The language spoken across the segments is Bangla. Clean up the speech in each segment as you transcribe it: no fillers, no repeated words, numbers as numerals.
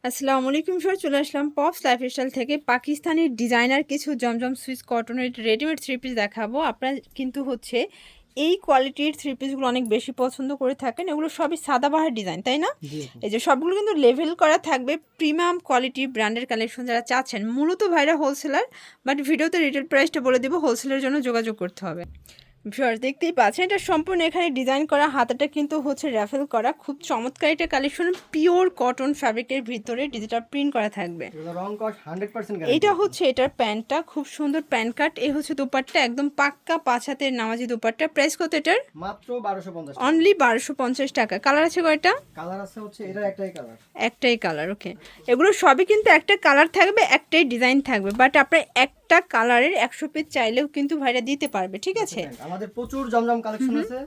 আসসালামু আলাইকুম স্যার, চলে আসলাম পপস লাইফস্টাইল থেকে পাকিস্তানি ডিজাইনার কিছু জমজম সুইস কটনের রেডিমেড থ্রি পিস দেখাবো। আপনার কিন্তু হচ্ছে এই কোয়ালিটির থ্রি পিসগুলো অনেক বেশি পছন্দ করে থাকেন। এগুলো সবই সাদাবাহার ডিজাইন, তাই না? এই যে সবগুলো কিন্তু লেভেল করা থাকবে, প্রিমিয়াম কোয়ালিটি ব্র্যান্ডের কালেকশন যারা চাচ্ছেন। মূলত ভাইরা হোলসেলার, বাট ভিডিওতে রিটেল প্রাইসটা বলে দিব, হোলসেলের জন্য যোগাযোগ করতে হবে। ভিউয়ার্স দেখতেই পাচ্ছেন, এটা সম্পূর্ণ এখানে ডিজাইন করা, হাতাটা কিন্তু হচ্ছে র্যাফেল করা, খুব চমৎকার এটা কালেকশন। পিওর কটন ফ্যাব্রিকের ভিতরে ডিজিটাল প্রিন্ট করা থাকবে। এটা হচ্ছে এটার প্যান্টটা, খুব সুন্দর প্যান্ট কাট। এই হচ্ছে দোপাট্টা, একদম পাক্কা 5 হাতের নামাজি দোপাট্টা। প্রাইস কত এটার? মাত্র 1250 অনলি 1250 টাকা। কালার আছে কয়টা? কালার আছে হচ্ছে এটার একটাই কালার। একটাই কালার, ওকে। এগুলো সবই কিন্তু একটা কালার থাকবে, একটাই ডিজাইন থাকবে, বাট আপনার একটা কালারের 100 পিস চাইলেও কিন্তু ভাইরা দিতে পারবে, ঠিক আছে? আমাদের প্রচুর জমজম কালেকশন আছে,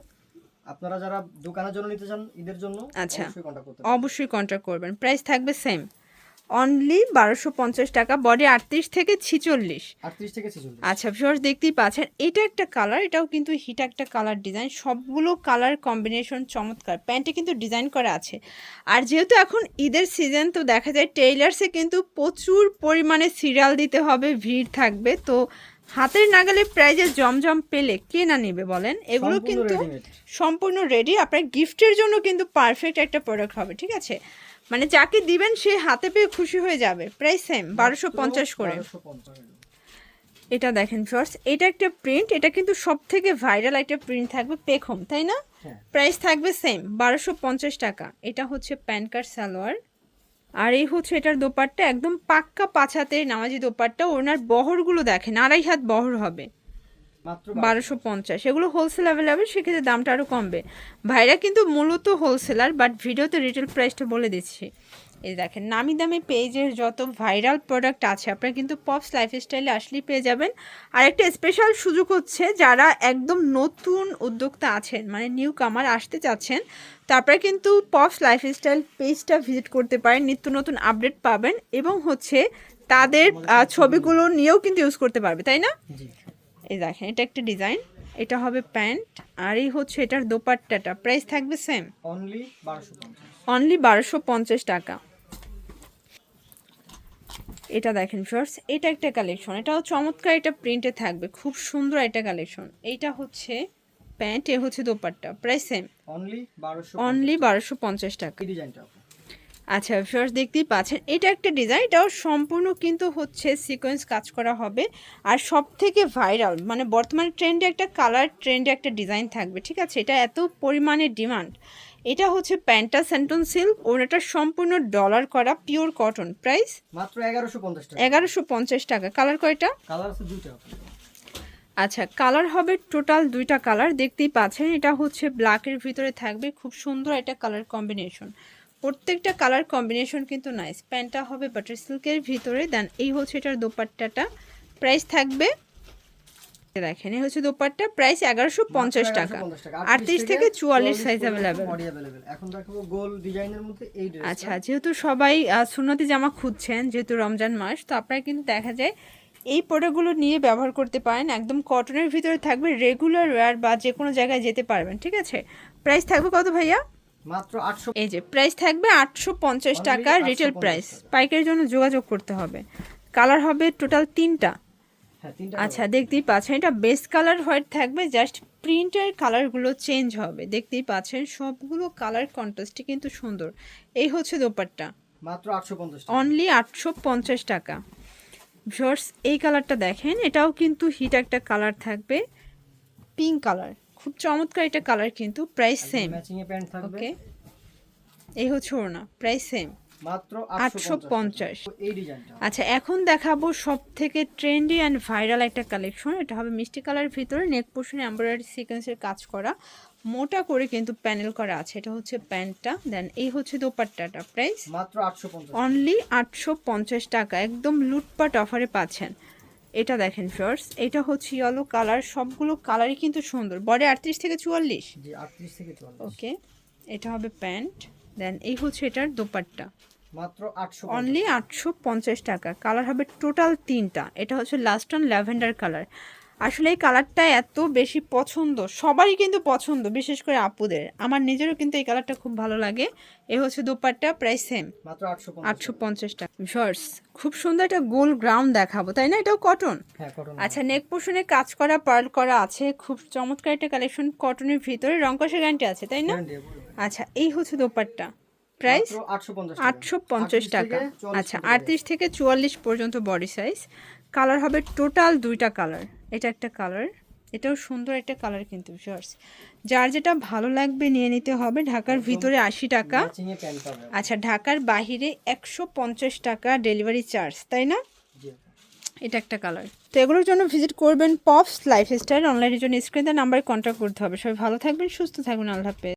আপনারা যারা দোকানের জন্য নিতে চান ঈদের জন্য আচ্ছা, অবশ্যই কন্টাক্ট করতে পারেন। অবশ্যই কন্ট্যাক্ট করবেন। প্রাইস থাকবে সেম, অনলি 1250 টাকা। বডি 38 থেকে 46। 38 থেকে 46। আচ্ছা ভিউয়ার্স দেখতেই পাচ্ছেন, এটা একটা কালার, এটাও কিন্তু হিট একটা কালার ডিজাইন। সবগুলো কালার কম্বিনেশন চমৎকার। প্যান্টে কিন্তু ডিজাইন করা আছে। আর যেহেতু এখন ঈদের সিজন, তো দেখা যায় টেইলার্সে কিন্তু প্রচুর পরিমাণে সিরিয়াল দিতে হবে, ভিড় থাকবে। তো হাতের নাগালে প্রাইজে জমজম পেলে কে না নেবে বলেন? এগুলো কিন্তু সম্পূর্ণ রেডি। আপনার গিফটের জন্য কিন্তু পারফেক্ট একটা প্রোডাক্ট হবে, ঠিক আছে? মানে যাকে দিবেন সে হাতে পেয়ে খুশি হয়ে যাবে। প্রাইস সেম, 1250 করে। এটা দেখেন ফ্রেন্ডস, এটা একটা প্রিন্ট, এটা কিন্তু সব থেকে ভাইরাল একটা প্রিন্ট থাকবে, পেখম, তাই না? প্রাইস থাকবে সেম, 1250 টাকা। এটা হচ্ছে প্যান্ট কাট সালোয়ার, আর এই হচ্ছে এটার দোপাট্টা, একদম পাক্কা 5 হাতের নামাজি দোপাট্টা। ওনার বহরগুলো দেখেন, 2.5 হাত বহর হবে। 1250। এগুলো হোলসেল অ্যাভেলেবেল, সেক্ষেত্রে দামটা আরও কমবে। ভাইরা কিন্তু মূলত হোলসেলার, বাট ভিডিওতে রিটেল প্রাইসটা বলে দিচ্ছি। এই দেখেন, নামি দামি পেজের যত ভাইরাল প্রোডাক্ট আছে আপনারা কিন্তু পপস লাইফস্টাইলে আসলেই পেয়ে যাবেন। আর একটা স্পেশাল সুযোগ হচ্ছে, যারা একদম নতুন উদ্যোক্তা আছেন, মানে নিউ কামার আসতে চাচ্ছেন, তারপরে কিন্তু পপস লাইফস্টাইল পেজটা ভিজিট করতে পারেন, নিত্য নতুন আপডেট পাবেন, এবং হচ্ছে তাদের ছবিগুলো নিয়েও কিন্তু ইউজ করতে পারবে, তাই না? এই দেখেন, এটা একটা ডিজাইন, এটা হবে প্যান্ট, আর এই হচ্ছে এটার দোপাট্টাটা। প্রাইস থাকবে সেম, অনলি 1250। অনলি 1250 টাকা। এটা দেখেন ফার্স্ট, এটা একটা কালেকশন, এটাও চমৎকার, এটা প্রিন্টে থাকবে, খুব সুন্দর একটা কালেকশন। এইটা হচ্ছে প্যান্ট, এ হচ্ছে দোপাট্টা। প্রাইস সেম, অনলি 1250 টাকা। এই ডিজাইনটা আচ্ছা ফার্স্ট দেখতেই পাচ্ছেন, এটা একটা ডিজাইন, এটাও সম্পূর্ণ কিন্তু হচ্ছে সিকোয়েন্স কাজ করা হবে। আর সব থেকে ভাইরাল, মানে বর্তমানে ট্রেন্ডে একটা কালার, ট্রেন্ডে একটা ডিজাইন থাকবে, ঠিক আছে? এটা এত পরিমাণে ডিমান্ড। এটা হচ্ছে প্যান্টা স্যান্টন সিল্ক, ওনাটা সম্পূর্ণ ডলার করা, পিওর কটন। প্রাইস মাত্র 1150 টাকা। 1150 টাকা। কালার কয়টা? কালার আছে দুইটা। আচ্ছা, কালার হবে টোটাল 2টা কালার, দেখতেই পাচ্ছেন। এটা হচ্ছে ব্ল্যাকের ভিতরে থাকবে, খুব সুন্দর একটা কালার কম্বিনেশন। প্রত্যেকটা কালার কম্বিনেশন কিন্তু নাইস। প্যান্টটা হবে বাটার সিল্কের ভিতরে, দেন এই হচ্ছে এটার দোপাট্টাটা। প্রাইস থাকবে, দেখেন এই হচ্ছে দোপাট্টা, প্রাইস 1150 টাকা। 38 থেকে 44 সাইজ অ্যাভেলেবেল। এখন দেখাবো গোল ডিজাইনের মধ্যে এই ড্রেসটা। আচ্ছা, যেহেতু সবাই সুন্নতি জামা খুঁজছেন, যেহেতু রমজান মাস, তো আপনারা কিন্তু দেখা যায় এই প্রোডাক্টগুলো নিয়ে ব্যবহার করতে পারেন। একদম কটনের ভিতরে থাকবে, রেগুলার ওয়্যার বা যে কোনো জায়গায় যেতে পারবেন, ঠিক আছে? প্রাইস থাকবে কত ভাইয়া? মাত্র 800। এই যে প্রাইস থাকবে 850 টাকা রিটেল প্রাইস। পাইকারির জন্য যোগাযোগ করতে হবে। কালার হবে টোটাল 3টা। আচ্ছা, দেখতেই পাচ্ছেন, এটা বেস কালার হোয়াইট থাকবে, জাস্ট প্রিন্টের কালারগুলো চেঞ্জ হবে। দেখতেই পাচ্ছেন সবগুলো কালার কন্ট্রাস্টই কিন্তু সুন্দর। এই হচ্ছে দোপাট্টা, মাত্র 850 টাকা। অনলি 850 টাকা। ভিউয়ার্স এই কালারটা দেখেন, এটাও কিন্তু হিট একটা কালার থাকবে, পিঙ্ক কালার, খুব চমৎকার এটা কালার কিন্তু। প্রাইস সেম, ম্যাচিং এ প্যান্ট থাকবে। ওকে। এই হচ্ছে ওড়না, প্রাইস সেম, মাত্র 850। এই ডিজাইনটা। আচ্ছা, এখন দেখাবো সব থেকে ট্রেন্ডি অ্যান্ড ভাইরাল একটা কালেকশন। এটা হবে মিষ্টি কালারের ভিতরে, নেক পোর্শনে এমব্রয়ডারি সিকোয়েন্সের কাজ করা, মোটা করে কিন্তু প্যানেল করা আছে। এটা হচ্ছে প্যান্টটা, দেন এই হচ্ছে দোপাট্টাটা। প্রাইস মাত্র 850, অনলি 850 টাকা। একদম লুটপাট অফারে পাচ্ছেন। এটা দেখেন ফার্স্ট, এটা হচ্ছে ইয়েলো কালার, সবগুলো কালারই কিন্তু সুন্দর। বডি 38 থেকে 44। জি 38 থেকে 44। ওকে, এটা হবে প্যান্ট, দেন এই হচ্ছে এটার দোপাট্টা। মাত্র 800, অনলি 850 টাকা। কালার হবে টোটাল 3টা। এটা হচ্ছে লাস্ট অন ল্যাভেন্ডার কালার। আসলে এই কালারটা এত বেশি পছন্দ, সবারই কিন্তু পছন্দ, বিশেষ করে আপুদের। আমার নিজেরও কিন্তু এই কালারটা খুব ভালো লাগে। এ হচ্ছে দোপাট্টা, প্রাইস সেম মাত্র 850 850 টাকা। শর্টস খুব সুন্দর একটা গোল গ্রাউন্ড দেখাবো, তাই না? এটাও কটন। হ্যাঁ কটন। আচ্ছা, নেক পোর্শনে কাজ করা, পার্ল করা আছে, খুব চমৎকার একটা কালেকশন। কটনের ভিতরে রং কষের গ্যারান্টি আছে, তাই না? আচ্ছা, এই হচ্ছে দোপাট্টা, প্রাইস 850 টাকা। আচ্ছা, 38 থেকে 44 পর্যন্ত বডি সাইজ। কালার হবে টোটাল 2টা কালার। এটা একটা কালার, এটাও সুন্দর একটা কালার কিন্তু শর্টস। যার যেটা ভালো লাগবে নিয়ে নিতে হবে। ঢাকার ভিতরে 80 টাকা। ম্যাচিং এ প্যান্ট পাবে। আচ্ছা, ঢাকার বাহিরে 150 টাকা ডেলিভারি চার্জ, তাই না? জি। এটা একটা কালার। তো এগুলোর জন্য ভিজিট করবেন পপস লাইফস্টাইল। অনলাইনের জন্য স্ক্রিনে নাম্বারে কন্ট্যাক্ট করতে হবে। সবাই ভালো থাকবেন, সুস্থ থাকবেন, আল্লাহ হাফেজ।